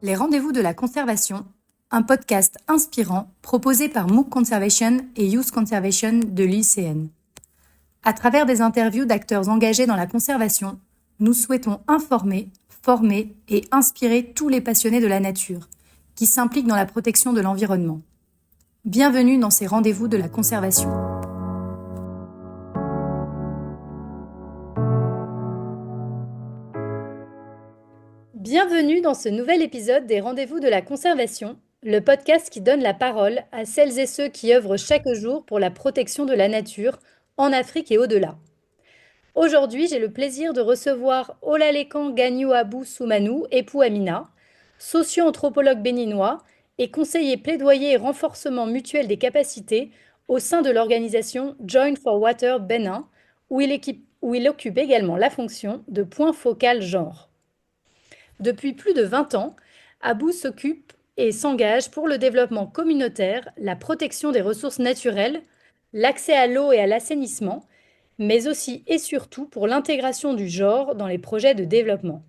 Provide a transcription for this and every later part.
Les rendez-vous de la conservation, un podcast inspirant proposé par MOOC Conservation et Youth Conservation de l'ICN. À travers des interviews d'acteurs engagés dans la conservation, nous souhaitons informer, former et inspirer tous les passionnés de la nature qui s'impliquent dans la protection de l'environnement. Bienvenue dans ces rendez-vous de la conservation. Bienvenue dans ce nouvel épisode des Rendez-vous de la conservation, le podcast qui donne la parole à celles et ceux qui œuvrent chaque jour pour la protection de la nature en Afrique et au-delà. Aujourd'hui, j'ai le plaisir de recevoir Olalekan Gagnou Abou Soumanou, époux Amina, socio-anthropologue béninois et conseiller plaidoyer et renforcement mutuel des capacités au sein de l'organisation Join for Water Bénin, où il occupe également la fonction de point focal genre. Depuis plus de 20 ans, Abou s'occupe et s'engage pour le développement communautaire, la protection des ressources naturelles, l'accès à l'eau et à l'assainissement, mais aussi et surtout pour l'intégration du genre dans les projets de développement.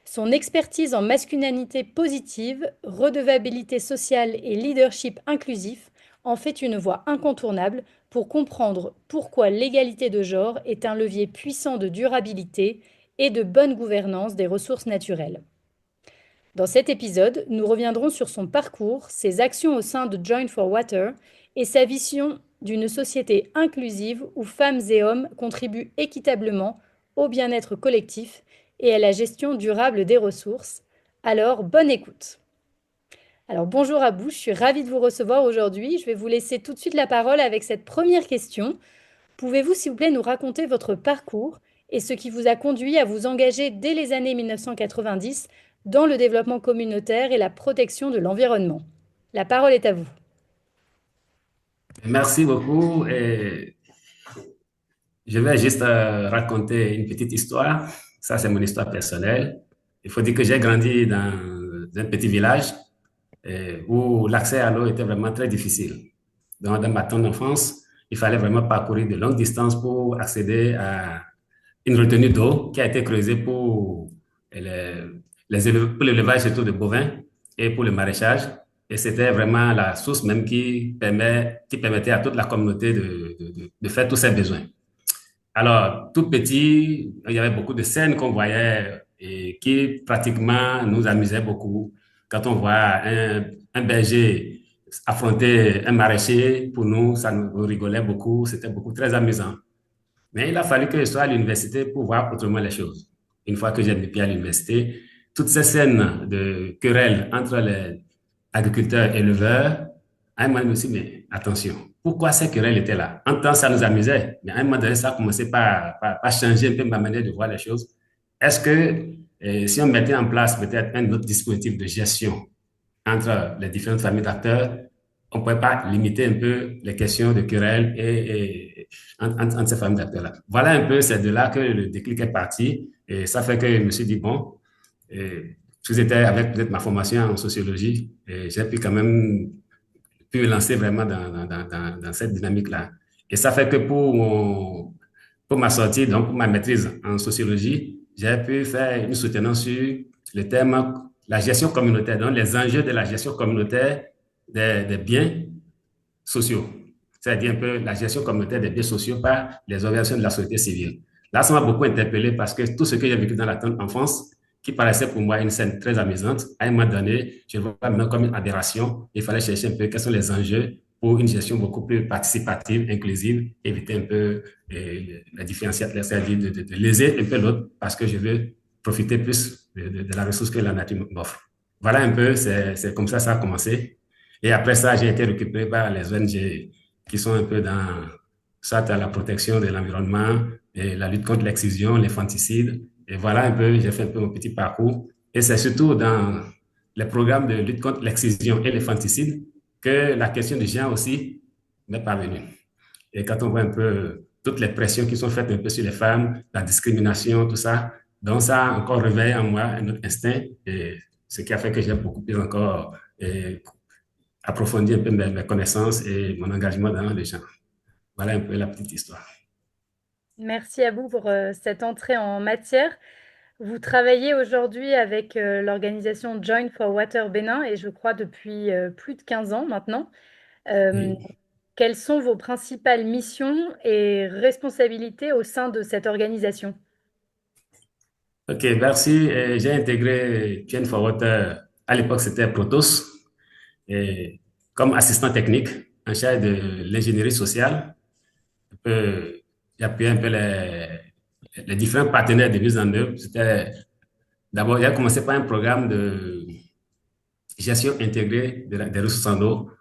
Son expertise en masculinité positive, redevabilité sociale et leadership inclusif en fait une voie incontournable pour comprendre pourquoi l'égalité de genre est un levier puissant de durabilité et de bonne gouvernance des ressources naturelles. Dans cet épisode, nous reviendrons sur son parcours, ses actions au sein de Join for Water et sa vision d'une société inclusive où femmes et hommes contribuent équitablement au bien-être collectif et à la gestion durable des ressources. Alors, bonne écoute. Alors, bonjour Abou, je suis ravie de vous recevoir aujourd'hui. Je vais vous laisser tout de suite la parole avec cette première question. Pouvez-vous, s'il vous plaît, nous raconter votre parcours et ce qui vous a conduit à vous engager dès les années 1990 dans le développement communautaire et la protection de l'environnement? La parole est à vous. Merci beaucoup. Et je vais juste raconter une petite histoire. Ça, c'est mon histoire personnelle. Il faut dire que j'ai grandi dans un petit village où l'accès à l'eau était vraiment très difficile. Donc, dans ma tendre enfance, il fallait vraiment parcourir de longues distances pour accéder à une retenue d'eau qui a été creusée pour pour l'élevage surtout de bovins et pour le maraîchage. Et c'était vraiment la source même qui permettait à toute la communauté de faire tous ses besoins. Alors, tout petit, il y avait beaucoup de scènes qu'on voyait et qui pratiquement nous amusaient beaucoup. Quand on voit un berger affronter un maraîcher, pour nous, ça nous rigolait beaucoup, c'était beaucoup très amusant. Mais il a fallu que je sois à l'université pour voir autrement les choses. Une fois que j'ai mis pied à l'université, toutes ces scènes de querelles entre les agriculteurs et éleveurs, à un moment donné aussi, mais attention, pourquoi ces querelles étaient là? En temps, ça nous amusait, mais à un moment donné, ça a commencé par changer un peu ma manière de voir les choses. Est-ce que si on mettait en place peut-être un autre dispositif de gestion entre les différentes familles d'acteurs, on ne pourrait pas limiter un peu les questions de querelles entre ces familles d'acteurs-là. Voilà un peu, c'est de là que le déclic est parti. Et ça fait que je me suis dit, bon, j'étais avec peut-être ma formation en sociologie, et j'ai pu quand même pu me lancer vraiment dans cette dynamique-là. Et ça fait que pour ma sortie, donc pour ma maîtrise en sociologie, j'ai pu faire une soutenance sur le thème la gestion communautaire, donc les enjeux de la gestion communautaire des biens sociaux, c'est-à-dire un peu la gestion communautaire des biens sociaux par les organisations de la société civile. Là, ça m'a beaucoup interpellé parce que tout ce que j'ai vécu dans la tendre enfance, qui paraissait pour moi une scène très amusante, à un moment donné, je le vois maintenant comme une aberration. Il fallait chercher un peu quels sont les enjeux pour une gestion beaucoup plus participative, inclusive, éviter un peu la différenciation, c'est-à-dire de léser un peu l'autre parce que je veux profiter plus de la ressource que la nature m'offre. Voilà un peu, c'est comme ça a commencé. Et après ça, j'ai été récupéré par les ONG qui sont un peu dans soit la protection de l'environnement et la lutte contre l'excision, l'infanticide. Et voilà un peu, j'ai fait un peu mon petit parcours. Et c'est surtout dans les programmes de lutte contre l'excision et l'infanticide que la question du genre aussi m'est parvenue. Et quand on voit un peu toutes les pressions qui sont faites un peu sur les femmes, la discrimination, tout ça, donc ça a encore réveillé en moi un autre instinct, et ce qui a fait que j'ai beaucoup plus encore approfondi un peu mes connaissances et mon engagement dans les gens. Voilà un peu la petite histoire. Merci à vous pour cette entrée en matière. Vous travaillez aujourd'hui avec l'organisation Join for Water Bénin et je crois depuis plus de 15 ans maintenant. Euh, Oui. Quelles sont vos principales missions et responsabilités au sein de cette organisation? OK, merci. J'ai intégré Chain for Water. À l'époque, c'était Protos, et comme assistant technique en charge de l'ingénierie sociale. Peu, j'ai appuyé un peu les différents partenaires de mise en œuvre. D'abord, j'ai commencé par un programme de gestion intégrée des ressources en eau,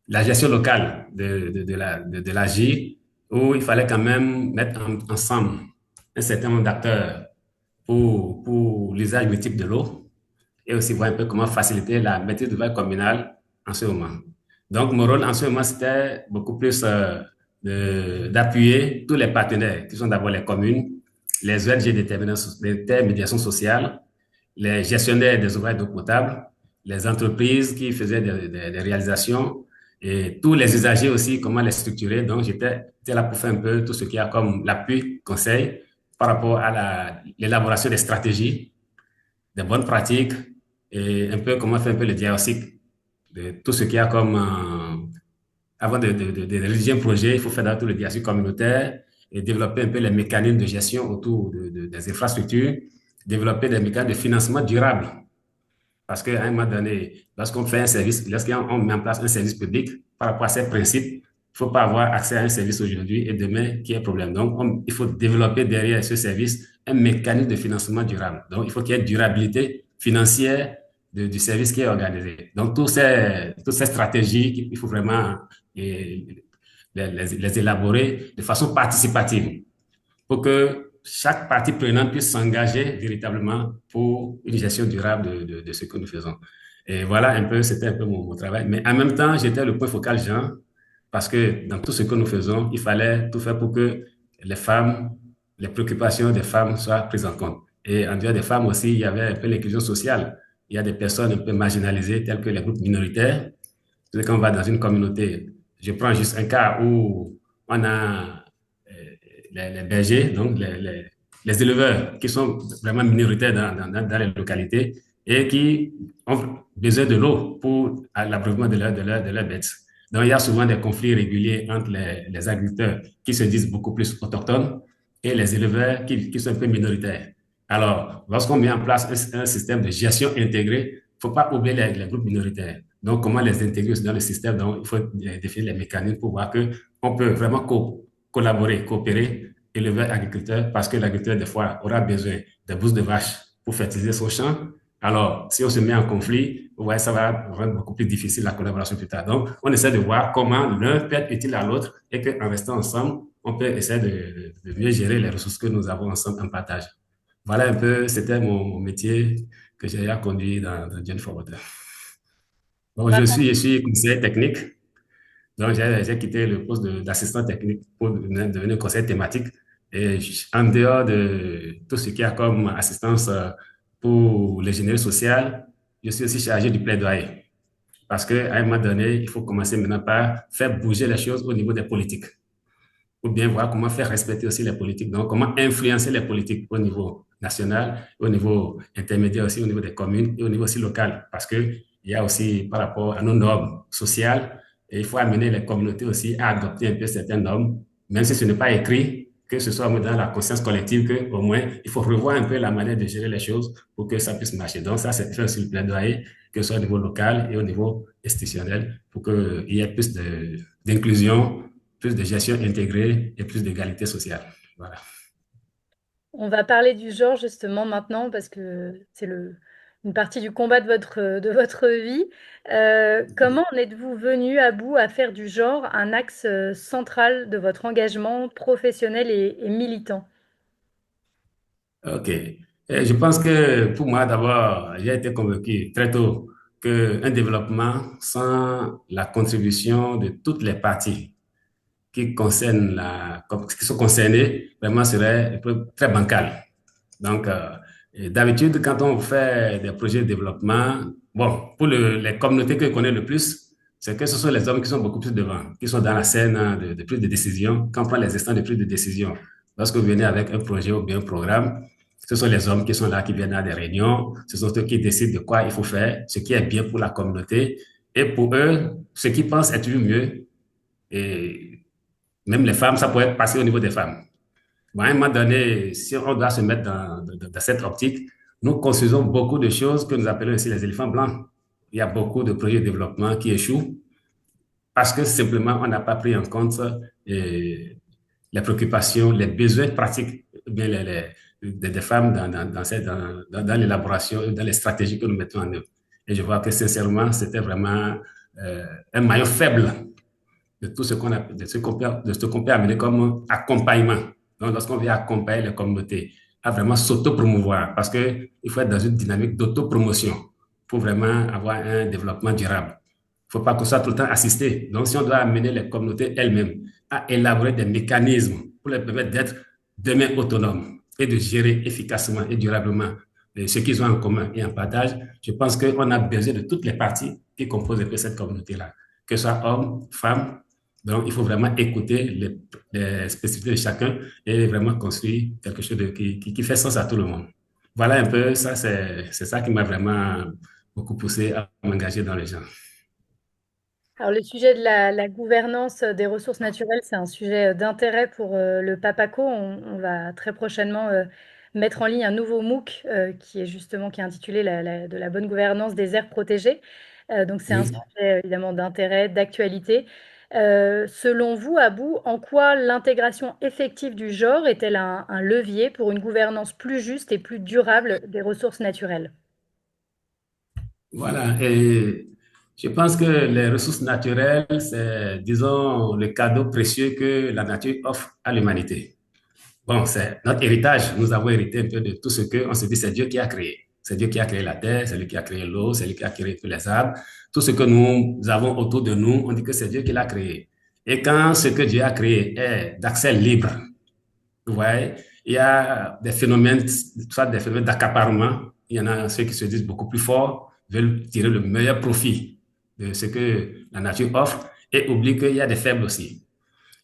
la gestion locale de l'AGIR, où il fallait quand même mettre ensemble un certain nombre d'acteurs pour l'usage multiple de l'eau et aussi voir un peu comment faciliter la maîtrise d'ouvrage communale en ce moment. Donc, mon rôle en ce moment, c'était beaucoup plus d'appuyer tous les partenaires, qui sont d'abord les communes, les ONG d'intermédiation sociale, les gestionnaires des ouvrages d'eau potable, les entreprises qui faisaient des réalisations et tous les usagers aussi, comment les structurer. Donc, j'étais là pour faire un peu tout ce qu'il y a comme l'appui, conseil par rapport à l'élaboration des stratégies, des bonnes pratiques et un peu comment faire un peu le diagnostic de tout ce qu'il y a comme avant de rédiger un projet, il faut faire d'abord tout le diagnostic communautaire et développer un peu les mécanismes de gestion autour des infrastructures, développer des mécanismes de financement durable. Parce qu'à un moment donné, lorsqu'on fait un service, lorsqu'on met en place un service public, par rapport à ces principes, il ne faut pas avoir accès à un service aujourd'hui et demain qu'il y ait un problème. Donc, il faut développer derrière ce service un mécanisme de financement durable. Donc, il faut qu'il y ait durabilité financière du service qui est organisé. Donc, toutes ces stratégies, il faut vraiment les élaborer de façon participative pour que chaque partie prenante puisse s'engager véritablement pour une gestion durable de ce que nous faisons. Et voilà un peu, c'était un peu mon travail. Mais en même temps, j'étais le point focal genre, parce que dans tout ce que nous faisons, il fallait tout faire pour que les femmes, les préoccupations des femmes soient prises en compte. Et en dehors des femmes aussi, il y avait un peu l'inclusion sociale. Il y a des personnes un peu marginalisées, telles que les groupes minoritaires. Quand on va dans une communauté, je prends juste un cas où on a les bergers, donc les éleveurs qui sont vraiment minoritaires dans les localités et qui ont besoin de l'eau pour l'abreuvement de leurs bêtes. Donc, il y a souvent des conflits réguliers entre les agriculteurs qui se disent beaucoup plus autochtones et les éleveurs qui sont un peu minoritaires. Alors, lorsqu'on met en place un système de gestion intégrée, il ne faut pas oublier les groupes minoritaires. Donc, comment les intégrer dans le système? Donc, il faut définir les mécanismes pour voir qu'on peut vraiment collaborer, coopérer, éleveurs, agriculteurs, parce que l'agriculteur, des fois, aura besoin de bousses de vache pour fertiliser son champ. Alors, si on se met en conflit, ouais, ça va rendre beaucoup plus difficile la collaboration plus tard. Donc, on essaie de voir comment l'un peut être utile à l'autre et qu'en restant ensemble, on peut essayer de mieux gérer les ressources que nous avons ensemble en partage. Voilà un peu, c'était mon métier que j'ai conduit dans Gen for Water. Bon, je suis conseiller technique. Donc, j'ai quitté le poste d'assistant technique pour devenir conseiller thématique. Et en dehors de tout ce qu'il y a comme assistance pour l'ingénierie sociale, je suis aussi chargé du plaidoyer. Parce qu'à un moment donné, il faut commencer maintenant par faire bouger les choses au niveau des politiques. Ou bien voir comment faire respecter aussi les politiques. Donc, comment influencer les politiques au niveau national, au niveau intermédiaire aussi, au niveau des communes et au niveau aussi local. Parce qu'il y a aussi, par rapport à nos normes sociales, et il faut amener les communautés aussi à adopter un peu certaines normes, même si ce n'est pas écrit, que ce soit dans la conscience collective, qu'au moins, il faut revoir un peu la manière de gérer les choses pour que ça puisse marcher. Donc, ça, c'est faire aussi le plaidoyer, que ce soit au niveau local et au niveau institutionnel, pour qu'il y ait plus d'inclusion, plus de gestion intégrée et plus d'égalité sociale. Voilà. On va parler du genre justement maintenant parce que c'est une partie du combat de votre vie. Comment en êtes-vous venu à bout à faire du genre un axe central de votre engagement professionnel et militant? OK. Et je pense que pour moi, d'abord, j'ai été convaincu très tôt qu'un développement sans la contribution de toutes les parties qui sont concernées, vraiment serait un peu très bancal. Donc, et d'habitude, quand on fait des projets de développement, bon, pour les communautés que je connais le plus, c'est que ce sont les hommes qui sont beaucoup plus devant, qui sont dans la scène de prise de décision, quand on prend les instants de prise de décision. Lorsque vous venez avec un projet ou bien un programme, Ce sont les hommes qui sont là, qui viennent à des réunions. Ce sont eux qui décident de quoi il faut faire, ce qui est bien pour la communauté. Et pour eux, ce qu'ils pensent est toujours mieux. Et même les femmes, ça pourrait passer au niveau des femmes. Bon, à un moment donné, si on doit se mettre dans cette optique, nous construisons beaucoup de choses que nous appelons ici les éléphants blancs. Il y a beaucoup de projets de développement qui échouent parce que simplement, on n'a pas pris en compte les préoccupations, les besoins pratiques bien des femmes dans l'élaboration, dans les stratégies que nous mettons en œuvre. Et je vois que sincèrement, c'était vraiment un maillon faible de tout ce qu'on a, de ce qu'on peut amener comme accompagnement. Donc, lorsqu'on vient accompagner les communautés à vraiment s'auto-promouvoir, parce qu'il faut être dans une dynamique d'auto-promotion pour vraiment avoir un développement durable. Il ne faut pas qu'on soit tout le temps assisté. Donc, si on doit amener les communautés elles-mêmes à élaborer des mécanismes pour les permettre d'être demain autonomes et de gérer efficacement et durablement ce qu'ils ont en commun et en partage, je pense qu'on a besoin de toutes les parties qui composent cette communauté-là, que ce soit hommes, femmes. Donc, il faut vraiment écouter les spécificités de chacun et vraiment construire quelque chose qui fait sens à tout le monde. Voilà un peu, ça, c'est ça qui m'a vraiment beaucoup poussé à m'engager dans les gens. Alors, le sujet de la gouvernance des ressources naturelles, c'est un sujet d'intérêt pour le PAPACO. On va très prochainement mettre en ligne un nouveau MOOC qui est justement qui est intitulé de la bonne gouvernance des aires protégées. Donc, c'est un Oui. sujet évidemment d'intérêt, d'actualité. Selon vous, Abou, en quoi l'intégration effective du genre est-elle un levier pour une gouvernance plus juste et plus durable des ressources naturelles? Voilà, et je pense que les ressources naturelles, c'est, disons, le cadeau précieux que la nature offre à l'humanité. Bon, c'est notre héritage. Nous avons hérité un peu de tout ce que on se dit, c'est Dieu qui a créé. C'est Dieu qui a créé la terre, c'est lui qui a créé l'eau, c'est lui qui a créé tous les arbres. Tout ce que nous avons autour de nous, on dit que c'est Dieu qui l'a créé. Et quand ce que Dieu a créé est d'accès libre, vous voyez, il y a des phénomènes, soit des phénomènes d'accaparement. Il y en a ceux qui se disent beaucoup plus forts, veulent tirer le meilleur profit de ce que la nature offre et oublient qu'il y a des faibles aussi.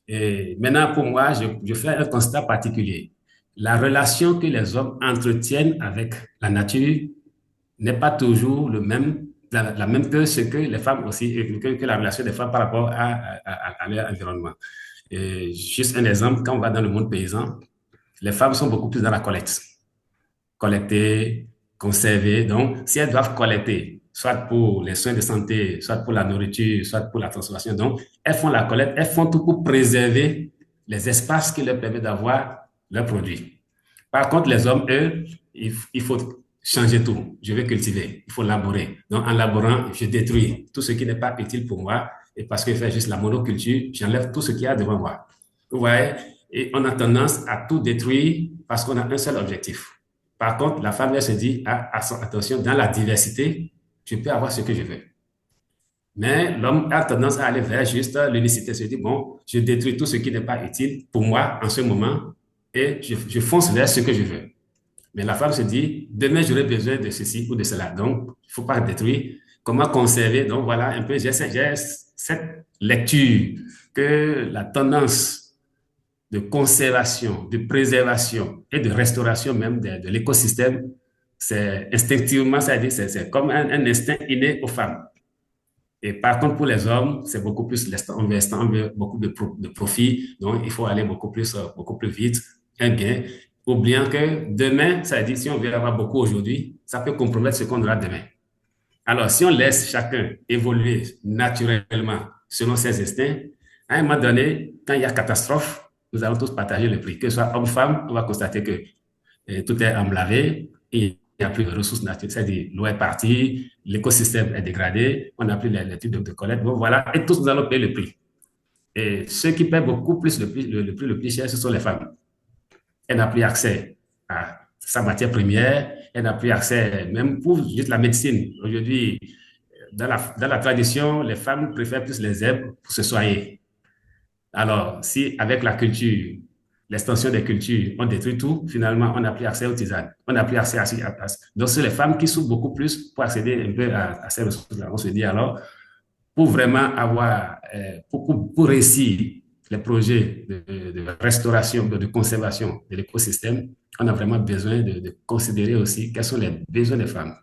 Et maintenant, pour moi, je fais un constat particulier. La relation que les hommes entretiennent avec la nature n'est pas toujours la même que ce que les femmes aussi, que la relation des femmes par rapport à leur environnement. Et juste un exemple, quand on va dans le monde paysan, les femmes sont beaucoup plus dans la collecte. Collecter, conserver. Donc, si elles doivent collecter, soit pour les soins de santé, soit pour la nourriture, soit pour la transformation, donc, elles font la collecte, elles font tout pour préserver les espaces qui leur permettent d'avoir leurs produits. Par contre, les hommes, eux, il faut changer tout. Je vais cultiver, il faut laborer. Donc, en laborant, je détruis tout ce qui n'est pas utile pour moi. Et parce que je fais juste la monoculture, j'enlève tout ce qu'il y a devant moi. Vous voyez? Et on a tendance à tout détruire parce qu'on a un seul objectif. Par contre, la femme, elle se dit, ah, attention, dans la diversité, je peux avoir ce que je veux. Mais l'homme a tendance à aller vers juste l'unicité, se dit, bon, je détruis tout ce qui n'est pas utile pour moi en ce moment et je fonce vers ce que je veux. Mais la femme se dit, demain, j'aurai besoin de ceci ou de cela. Donc, il ne faut pas détruire. Comment conserver? Donc, voilà, un peu, j'ai cette lecture que la tendance de conservation, de préservation et de restauration même de l'écosystème, c'est instinctivement, c'est-à-dire c'est comme un instinct inné aux femmes. Et par contre, pour les hommes, c'est beaucoup plus l'instant, on veut beaucoup de profit, donc il faut aller beaucoup plus vite, un gain, oubliant que demain, ça dit, si on veut avoir beaucoup aujourd'hui, ça peut compromettre ce qu'on aura demain. Alors, si on laisse chacun évoluer naturellement selon ses instincts, à un moment donné, quand il y a catastrophe, nous allons tous partager le prix. Que ce soit homme-femme, on va constater que tout est emblavé et il n'y a plus de ressources naturelles. C'est-à-dire, l'eau est partie, l'écosystème est dégradé, on n'a plus les types de collecte. Bon, voilà, et tous nous allons payer le prix. Et ceux qui paient beaucoup plus le plus cher, ce sont les femmes. Elle n'a plus accès à sa matière première, elle n'a plus accès même pour juste la médecine. Aujourd'hui, dans la tradition, les femmes préfèrent plus les herbes pour se soigner. Alors, si avec la culture, l'extension des cultures, on détruit tout, finalement, on n'a plus accès aux tisanes, on n'a plus accès à. Donc, c'est les femmes qui souffrent beaucoup plus pour accéder un peu à ces ressources-là. On se dit alors, pour vraiment avoir, pour réussir les projets de restauration, de conservation de l'écosystème, on a vraiment besoin de considérer aussi quels sont les besoins des femmes,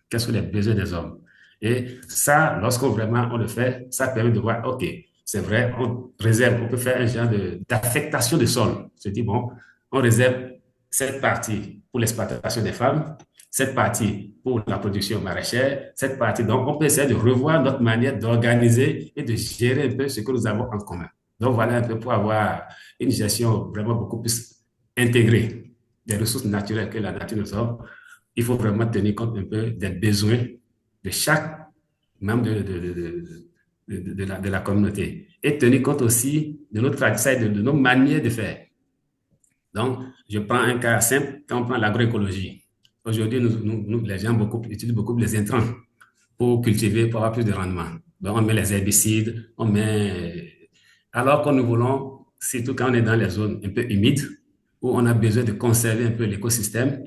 quels sont les besoins des hommes. Et ça, lorsqu'on vraiment on le fait, ça permet de voir, OK, c'est vrai, on réserve, on peut faire un genre d'affectation de sol. Je dis, bon, on réserve cette partie pour l'exploitation des femmes, cette partie pour la production maraîchère, cette partie. Donc, on peut essayer de revoir notre manière d'organiser et de gérer un peu ce que nous avons en commun. Donc, voilà un peu pour avoir une gestion vraiment beaucoup plus intégrée des ressources naturelles que la nature nous offre. Il faut vraiment tenir compte un peu des besoins de chaque membre de la communauté et tenir compte aussi de notre tradition, de nos manières de faire. Donc, je prends un cas simple, quand on prend l'agroécologie. Aujourd'hui, les gens utilisent beaucoup les intrants pour cultiver, pour avoir plus de rendement. Donc, on met les herbicides, on met... Alors que nous voulons, surtout quand on est dans les zones un peu humides, où on a besoin de conserver un peu l'écosystème,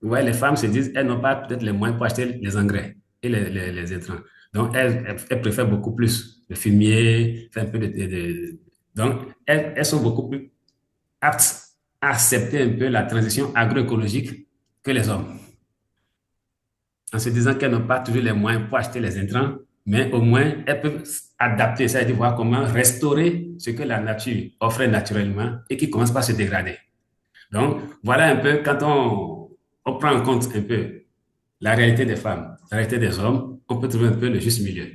ouais, les femmes se disent, elles n'ont pas peut-être les moyens pour acheter les engrais et les intrants. Donc, elles préfèrent beaucoup plus le fumier, faire un peu donc, elles sont beaucoup plus aptes à accepter un peu la transition agroécologique que les hommes, en se disant qu'elles n'ont pas toujours les moyens pour acheter les intrants, mais au moins elles peuvent adapter, c'est-à-dire voir comment restaurer ce que la nature offrait naturellement et qui commence par se dégrader. Donc, voilà un peu quand on prend en compte un peu la réalité des femmes, la réalité des hommes, on peut trouver un peu le juste milieu.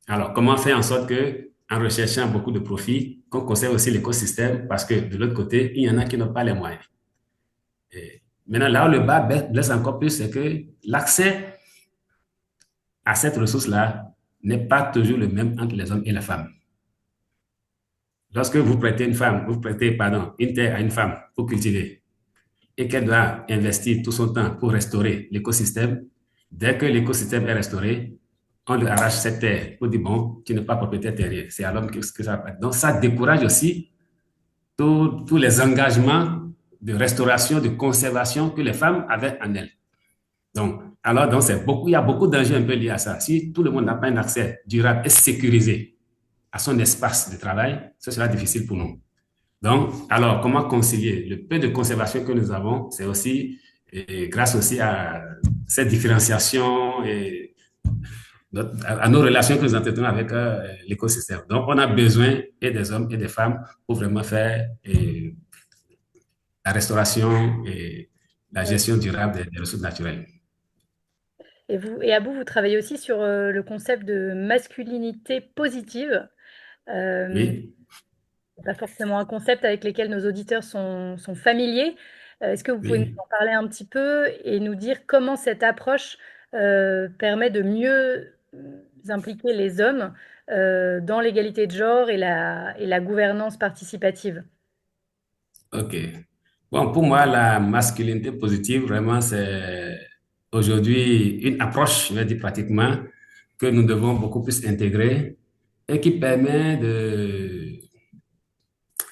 Alors, comment faire en sorte que, en recherchant beaucoup de profits, qu'on conserve aussi l'écosystème parce que de l'autre côté, il y en a qui n'ont pas les moyens. Et maintenant, là où le bas blesse encore plus, c'est que l'accès à cette ressource-là n'est pas toujours le même entre les hommes et les femmes. Lorsque vous prêtez une terre à une femme pour cultiver et qu'elle doit investir tout son temps pour restaurer l'écosystème, dès que l'écosystème est restauré, on lui arrache cette terre pour dire, bon, tu n'es pas propriétaire terrien, c'est à l'homme que ça va. Donc, ça décourage aussi tous les engagements de restauration, de conservation que les femmes avaient en elles. Donc, il y a beaucoup d'enjeux un peu liés à ça. Si tout le monde n'a pas un accès durable et sécurisé à son espace de travail, ce sera difficile pour nous. Donc, alors, comment concilier le peu de conservation que nous avons, c'est aussi grâce aussi à cette différenciation et à nos relations que nous entretenons avec l'écosystème. Donc, on a besoin et des hommes et des femmes pour vraiment faire la restauration et la gestion durable des ressources naturelles. Et à bout, vous travaillez aussi sur le concept de masculinité positive. Euh, Oui, c'est pas forcément un concept avec lequel nos auditeurs sont familiers. Est-ce que vous pouvez nous oui. en parler un petit peu et nous dire comment cette approche permet de mieux impliquer les hommes dans l'égalité de genre et la gouvernance participative? OK. Bon, pour moi, la masculinité positive, vraiment, c'est aujourd'hui une approche, je vais dire pratiquement, que nous devons beaucoup plus intégrer et qui permet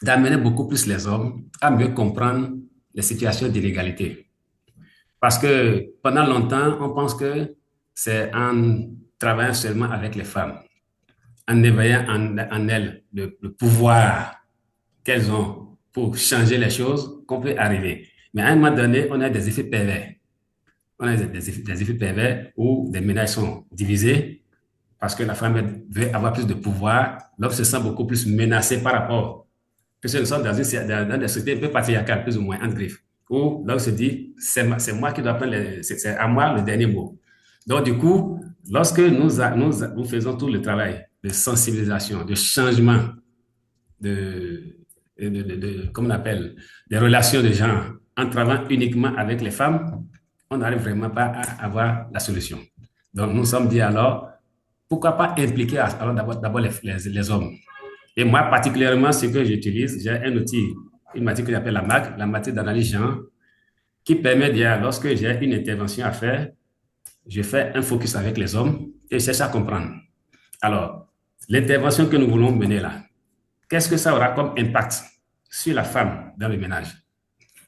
d'amener beaucoup plus les hommes à mieux comprendre les situations d'inégalité. Parce que pendant longtemps, on pense que c'est en travaillant seulement avec les femmes, en éveillant en elles le pouvoir qu'elles ont pour changer les choses qu'on peut arriver. Mais à un moment donné, on a des effets pervers. On a des effets pervers où des ménages sont divisés parce que la femme veut avoir plus de pouvoir, l'homme se sent beaucoup plus menacé par rapport. Parce que nous sommes dans des sociétés un peu patriarcales, plus ou moins, entre griffes, où l'homme se dit, c'est moi qui dois prendre, c'est à moi le dernier mot. Donc, du coup, lorsque nous faisons tout le travail de sensibilisation, de changement, de, comment on appelle, des relations de genre en travaillant uniquement avec les femmes, on n'arrive vraiment pas à avoir la solution. Donc, nous sommes dit alors, pourquoi pas impliquer alors d'abord les hommes. Et moi, particulièrement, ce que j'utilise, j'ai un outil, une matière que j'appelle la MAG, la matière d'analyse genre, qui permet, lorsque j'ai une intervention à faire, je fais un focus avec les hommes et je cherche à comprendre. Alors, l'intervention que nous voulons mener là, qu'est-ce que ça aura comme impact sur la femme dans le ménage,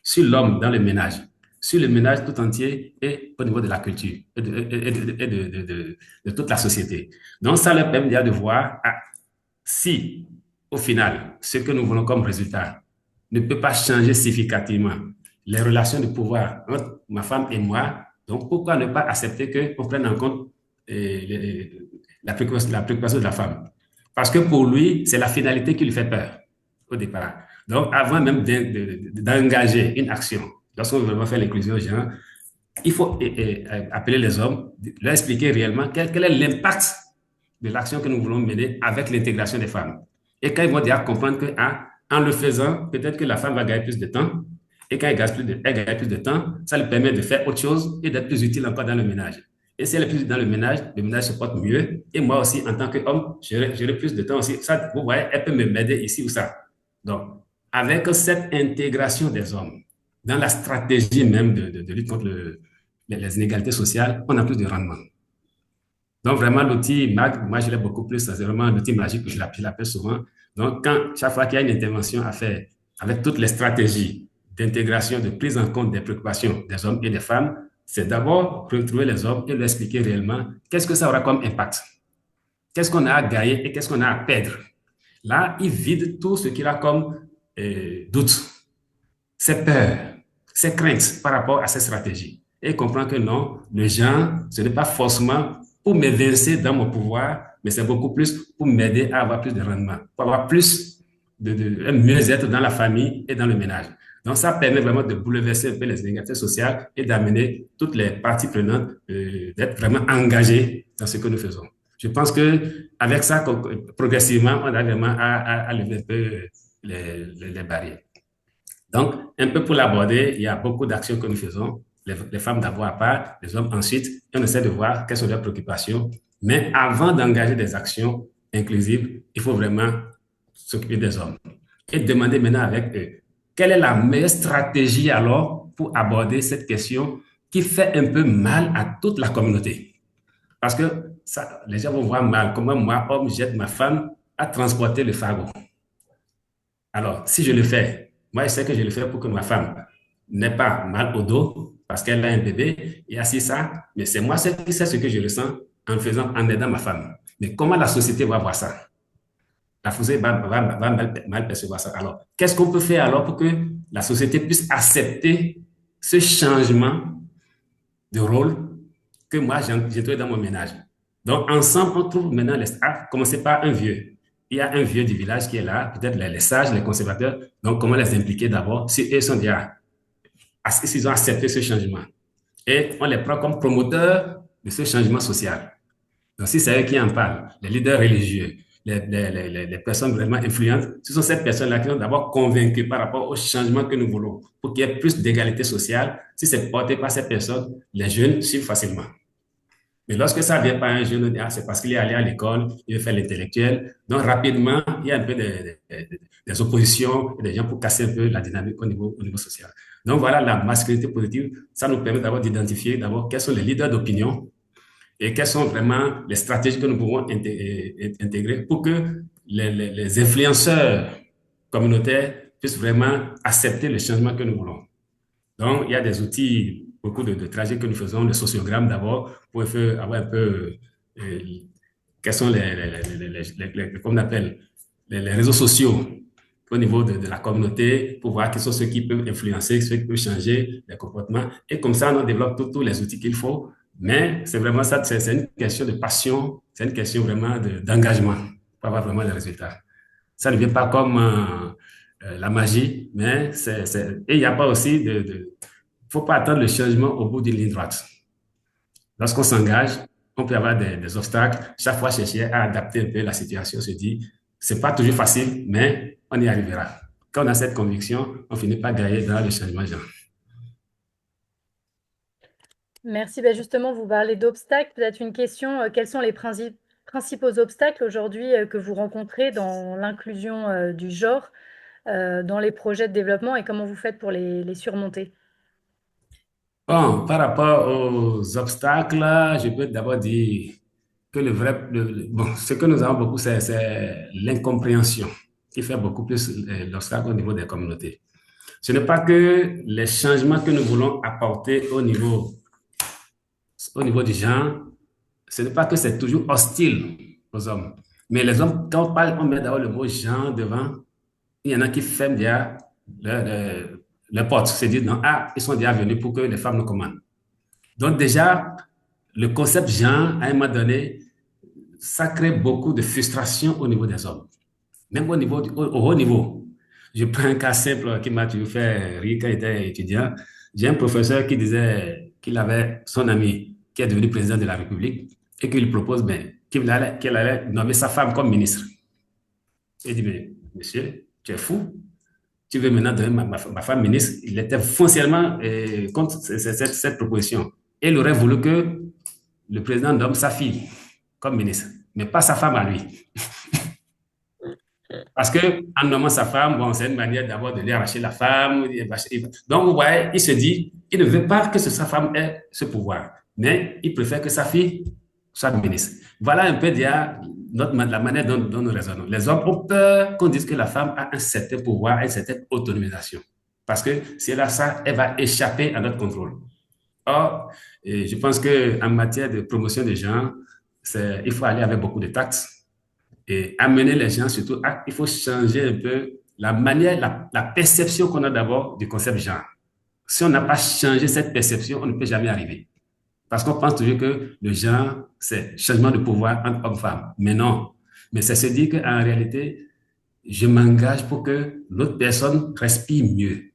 sur l'homme dans le ménage, sur le ménage tout entier et au niveau de la culture et de toute la société. Donc, ça leur permet de voir si au final, ce que nous voulons comme résultat ne peut pas changer significativement les relations de pouvoir entre ma femme et moi. Donc, pourquoi ne pas accepter qu'on prenne en compte la préoccupation de la femme? Parce que pour lui, c'est la finalité qui lui fait peur au départ. Donc, avant même d'engager une action, lorsqu'on veut vraiment faire l'inclusion aux gens, il faut appeler les hommes, leur expliquer réellement quel est l'impact de l'action que nous voulons mener avec l'intégration des femmes. Et quand ils vont déjà comprendre que, en le faisant, peut-être que la femme va gagner plus de temps, et quand elle gagne plus de temps, ça lui permet de faire autre chose et d'être plus utile encore dans le ménage. Et si elle est plus dans le ménage se porte mieux. Et moi aussi, en tant qu'homme, j'aurai plus de temps aussi. Ça, vous voyez, elle peut m'aider ici ou ça. Donc, avec cette intégration des hommes dans la stratégie même de lutte contre les inégalités sociales, on a plus de rendement. Donc, vraiment, l'outil MAG, moi, je l'ai beaucoup plus. C'est vraiment un outil magique que je l'appelle souvent. Donc, chaque fois qu'il y a une intervention à faire avec toutes les stratégies d'intégration, de prise en compte des préoccupations des hommes et des femmes, c'est d'abord retrouver les hommes et leur expliquer réellement qu'est-ce que ça aura comme impact. Qu'est-ce qu'on a à gagner et qu'est-ce qu'on a à perdre. Là, il vide tout ce qu'il a comme doute, ses peurs, ses craintes par rapport à ces stratégies. Et il comprend que non, le genre, ce n'est pas forcément pour m'évincer dans mon pouvoir, mais c'est beaucoup plus pour m'aider à avoir plus de rendement, pour avoir plus un mieux-être dans la famille et dans le ménage. Donc, ça permet vraiment de bouleverser un peu les inégalités sociales et d'amener toutes les parties prenantes d'être vraiment engagées dans ce que nous faisons. Je pense que avec ça, progressivement, on a vraiment à lever un peu les barrières. Donc, un peu pour l'aborder, il y a beaucoup d'actions que nous faisons. Les femmes d'abord à part, les hommes ensuite, et on essaie de voir quelles sont leurs préoccupations. Mais avant d'engager des actions inclusives, il faut vraiment s'occuper des hommes et demander maintenant avec eux quelle est la meilleure stratégie alors pour aborder cette question qui fait un peu mal à toute la communauté. Parce que ça, les gens vont voir mal comment moi, homme, j'aide ma femme à transporter le fardeau. Alors, si je le fais, moi, je sais que je le fais pour que ma femme n'ait pas mal au dos parce qu'elle a un bébé et ainsi ça, mais c'est moi qui sais ce que je ressens en aidant ma femme. Mais comment la société va voir ça? La société va mal percevoir ça. Alors, qu'est-ce qu'on peut faire alors pour que la société puisse accepter ce changement de rôle que moi, j'ai trouvé dans mon ménage? Donc, ensemble, on trouve maintenant, à commencer par un vieux. Il y a un vieux du village qui est là, peut-être les sages, les conservateurs. Donc, comment les impliquer d'abord si eux sont déjà, s'ils ont accepté ce changement? Et on les prend comme promoteurs de ce changement social. Donc, si c'est eux qui en parlent, les leaders religieux, les personnes vraiment influentes, ce sont ces personnes-là qui sont d'abord convaincues par rapport au changement que nous voulons pour qu'il y ait plus d'égalité sociale. Si c'est porté par ces personnes, les jeunes suivent facilement. Mais lorsque ça vient par un jeune, c'est parce qu'il est allé à l'école, il veut faire l'intellectuel. Donc, rapidement, il y a un peu des oppositions, des gens pour casser un peu la dynamique au niveau social. Donc, voilà, la masculinité positive, ça nous permet d'abord d'identifier d'abord quels sont les leaders d'opinion et quelles sont vraiment les stratégies que nous pouvons intégrer pour que les influenceurs communautaires puissent vraiment accepter le changement que nous voulons. Donc, il y a des outils, beaucoup de trajets que nous faisons, le sociogramme d'abord, pour avoir un peu euh, quels sont comme on appelle, les réseaux sociaux au niveau de la communauté, pour voir quels sont ceux qui peuvent influencer, ceux qui peuvent changer les comportements. Et comme ça, on développe tous les outils qu'il faut. Mais c'est vraiment ça, c'est une question de passion, c'est une question vraiment d'engagement pour avoir vraiment les résultats. Ça ne vient pas comme la magie, mais et il n'y a pas aussi faut pas attendre le changement au bout d'une ligne droite. Lorsqu'on s'engage, on peut avoir des obstacles. Chaque fois, chercher à adapter un peu la situation, se dit, c'est pas toujours facile, mais on y arrivera. Quand on a cette conviction, on finit par gagner dans le changement. Merci. Ben justement, vous parlez d'obstacles. Peut-être une question, quels sont les principaux obstacles aujourd'hui que vous rencontrez dans l'inclusion du genre dans les projets de développement et comment vous faites pour les surmonter? Bon, par rapport aux obstacles, je peux d'abord dire que bon, ce que nous avons beaucoup, c'est l'incompréhension qui fait beaucoup plus l'obstacle au niveau des communautés. Ce n'est pas que les changements que nous voulons apporter au niveau du genre, ce n'est pas que c'est toujours hostile aux hommes, Mais les hommes, quand on parle, on met d'abord le mot genre devant. Il y en a qui ferment déjà leur porte, se disent, non, ah, ils sont déjà venus pour que les femmes nous commandent. Donc déjà, le concept genre, à un moment donné, ça crée beaucoup de frustration au niveau des hommes, même au haut niveau. Je prends un cas simple qui m'a toujours fait rire quand j'étais étudiant. J'ai un professeur qui disait qu'il avait son ami qui est devenu président de la République et qu'il lui propose ben, qu'il allait nommer sa femme comme ministre. Il dit, mais monsieur, tu es fou. Tu veux maintenant donner ma femme ministre. Il était foncièrement contre cette proposition. Et il aurait voulu que le président nomme sa fille comme ministre, mais pas sa femme à lui. Parce que en nommant sa femme, bon, c'est une manière d'abord de lui arracher la femme. Donc, vous voyez, il se dit, il ne veut pas que sa femme ait ce pouvoir, mais il préfère que sa fille soit ministre. Voilà un peu déjà la manière dont nous raisonnons. Les hommes ont peur qu'on dise que la femme a un certain pouvoir, une certaine autonomisation. Parce que si elle a ça, elle va échapper à notre contrôle. Or, je pense qu'en matière de promotion des gens, il faut aller avec beaucoup de tact et amener les gens surtout il faut changer un peu la manière, la perception qu'on a d'abord du concept genre. Si on n'a pas changé cette perception, on ne peut jamais arriver. Parce qu'on pense toujours que le genre, c'est changement de pouvoir entre hommes-femmes. Mais non. Mais c'est se dire qu'en réalité, je m'engage pour que l'autre personne respire mieux,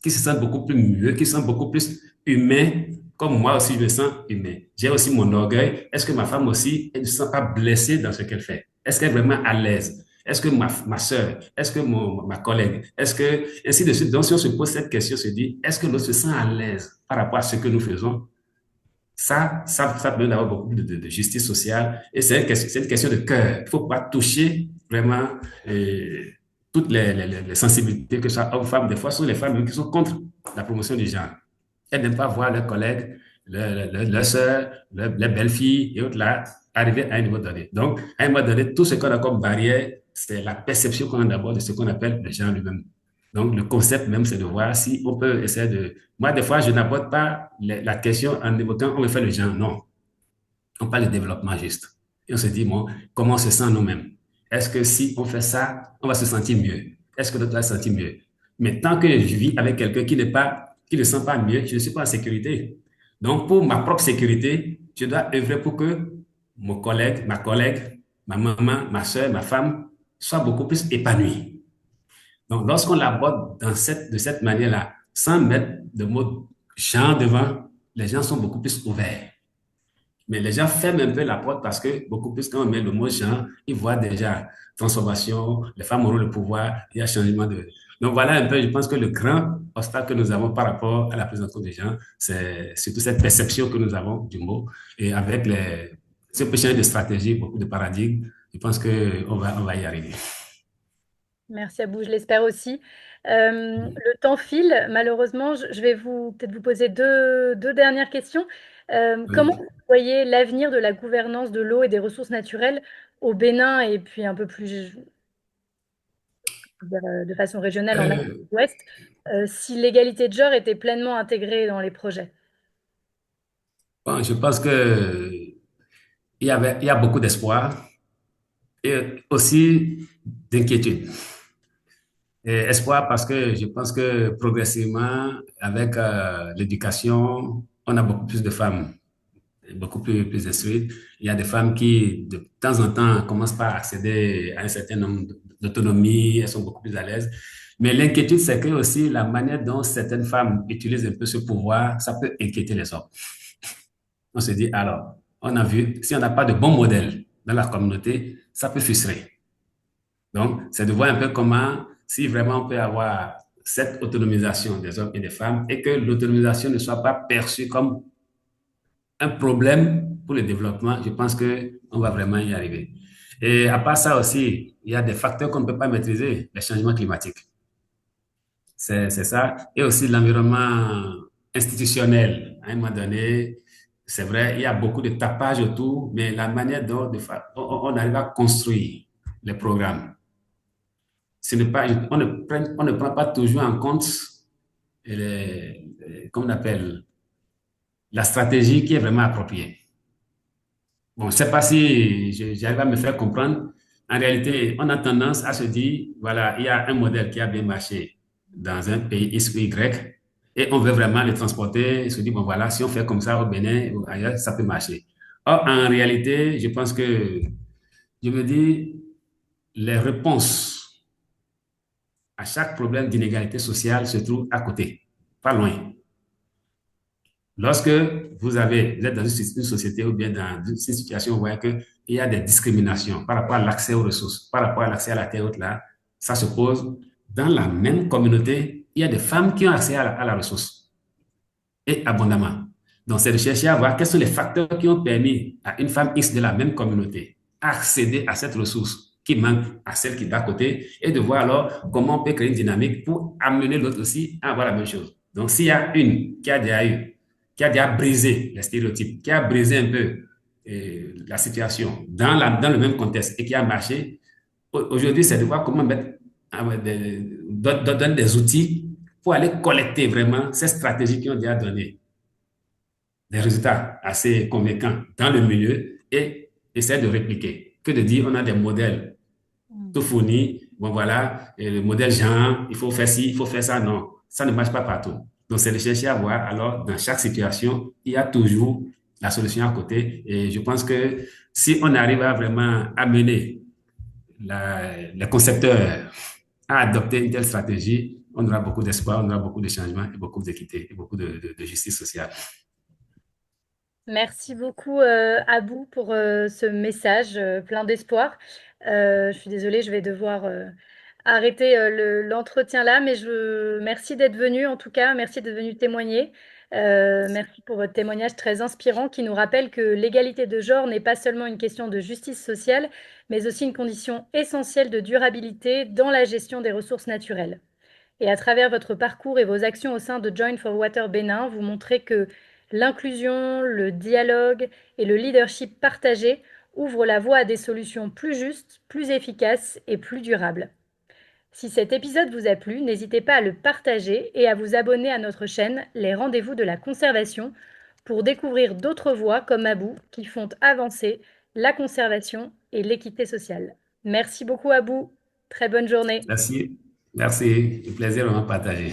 qui se sent beaucoup plus mieux, qui se sent beaucoup plus humain, comme moi aussi je me sens humain. J'ai aussi mon orgueil. Est-ce que ma femme aussi, elle ne se sent pas blessée dans ce qu'elle fait? Est-ce qu'elle est vraiment à l'aise? Est-ce que ma soeur, est-ce que ma collègue, est-ce que, ainsi de suite. Donc, si on se pose cette question, on se dit, est-ce que l'autre se sent à l'aise par rapport à ce que nous faisons? Ça peut avoir beaucoup de justice sociale et c'est une question de cœur. Il ne faut pas toucher vraiment toutes les sensibilités que ce soit hommes-femmes. Des fois, ce sont les femmes qui sont contre la promotion du genre. Elles n'aiment pas voir leurs collègues, leurs sœurs, leurs belles-filles et autres là arriver à un niveau donné. Donc, à un moment donné, tout ce qu'on a comme barrière, c'est la perception qu'on a d'abord de ce qu'on appelle le genre lui-même. Donc, le concept même, c'est de voir si on peut essayer de... Moi, des fois, je n'aborde pas la question en évoquant on veut faire le genre. Non, on parle de développement juste. Et on se dit, bon, comment on se sent nous-mêmes? Est-ce que si on fait ça, on va se sentir mieux? Est-ce que l'autre va se sentir mieux? Mais tant que je vis avec quelqu'un qui ne sent pas mieux, je ne suis pas en sécurité. Donc, pour ma propre sécurité, je dois œuvrer pour que ma collègue, ma maman, ma soeur, ma femme soient beaucoup plus épanouies. Donc, lorsqu'on l'aborde de cette manière-là, sans mettre de mots genre devant, les gens sont beaucoup plus ouverts. Mais les gens ferment un peu la porte parce que beaucoup plus quand on met le mot genre, ils voient déjà transformation, les femmes auront le pouvoir, il y a changement de... Donc voilà un peu, je pense que le grand obstacle que nous avons par rapport à la présentation des gens, c'est surtout cette perception que nous avons du mot. Et avec ce petit changement de stratégie, beaucoup de paradigmes, je pense on va y arriver. Merci à vous, je l'espère aussi. Le temps file, malheureusement, je vais peut-être vous poser deux dernières questions. Comment Oui. vous voyez l'avenir de la gouvernance de l'eau et des ressources naturelles au Bénin et puis un peu plus, je veux dire, de façon régionale en Afrique Euh, de l'Ouest, si l'égalité de genre était pleinement intégrée dans les projets? bon, je pense que il y a beaucoup d'espoir et aussi d'inquiétude. Et espoir parce que je pense que progressivement, avec l'éducation, on a beaucoup plus de femmes, beaucoup plus instruites. Il y a des femmes qui, de temps en temps, commencent par accéder à un certain nombre d'autonomie, elles sont beaucoup plus à l'aise. Mais l'inquiétude, c'est que aussi la manière dont certaines femmes utilisent un peu ce pouvoir, ça peut inquiéter les hommes. On se dit, alors, on a vu, si on n'a pas de bon modèle dans la communauté, ça peut frustrer. Donc, c'est de voir un peu comment, si vraiment on peut avoir cette autonomisation des hommes et des femmes et que l'autonomisation ne soit pas perçue comme un problème pour le développement, je pense qu'on va vraiment y arriver. Et à part ça aussi, il y a des facteurs qu'on ne peut pas maîtriser, les changements climatiques. C'est ça. Et aussi l'environnement institutionnel. À un moment donné, c'est vrai, il y a beaucoup de tapage autour, mais la manière dont on arrive à construire les programmes, ce n'est pas, on ne prend pas toujours en compte comment on appelle, la stratégie qui est vraiment appropriée. bon, je ne sais pas si j'arrive à me faire comprendre. En réalité, on a tendance à se dire, voilà, il y a un modèle qui a bien marché dans un pays X ou Y, et on veut vraiment le transporter et se dire, bon, voilà, si on fait comme ça au Bénin ou ailleurs, ça peut marcher. Or, en réalité, je pense que, je me dis, les réponses à chaque problème d'inégalité sociale se trouvent à côté, pas loin. Lorsque vous êtes dans une société ou bien dans une situation où vous voyez qu'il y a des discriminations par rapport à l'accès aux ressources, par rapport à l'accès à la terre haute, là, ça se pose dans la même communauté. Il y a des femmes qui ont accès à la ressource et abondamment. Donc, c'est de chercher à voir quels sont les facteurs qui ont permis à une femme X de la même communauté accéder à cette ressource qui manque à celle qui est d'à côté et de voir alors comment on peut créer une dynamique pour amener l'autre aussi à avoir la même chose. Donc, s'il y a une qui a déjà brisé les stéréotypes, qui a brisé un peu la situation dans le même contexte et qui a marché, aujourd'hui, c'est de voir comment mettre donner des outils pour aller collecter vraiment ces stratégies qui ont déjà donné des résultats assez convaincants dans le milieu et essayer de répliquer. Que de dire, on a des modèles tout fournis, bon voilà, et le modèle Jean, il faut faire ci, il faut faire ça. Non, ça ne marche pas partout. Donc, c'est de chercher à voir, alors, dans chaque situation, il y a toujours la solution à côté. Et je pense que si on arrive à vraiment amener les concepteurs à adopter une telle stratégie, on aura beaucoup d'espoir, on aura beaucoup de changements et beaucoup d'équité et beaucoup de justice sociale. Merci beaucoup, Abou, pour ce message plein d'espoir. Je suis désolée, je vais devoir arrêter l'entretien là, mais merci d'être venu en tout cas, merci d'être venu témoigner. Merci pour votre témoignage très inspirant qui nous rappelle que l'égalité de genre n'est pas seulement une question de justice sociale, mais aussi une condition essentielle de durabilité dans la gestion des ressources naturelles. Et à travers votre parcours et vos actions au sein de Join for Water Bénin, vous montrez que l'inclusion, le dialogue et le leadership partagé ouvrent la voie à des solutions plus justes, plus efficaces et plus durables. Si cet épisode vous a plu, n'hésitez pas à le partager et à vous abonner à notre chaîne Les Rendez-vous de la Conservation pour découvrir d'autres voix comme Abou qui font avancer la conservation et l'équité sociale. Merci beaucoup Abou, très bonne journée. Merci. Merci. Le plaisir est vraiment partagé.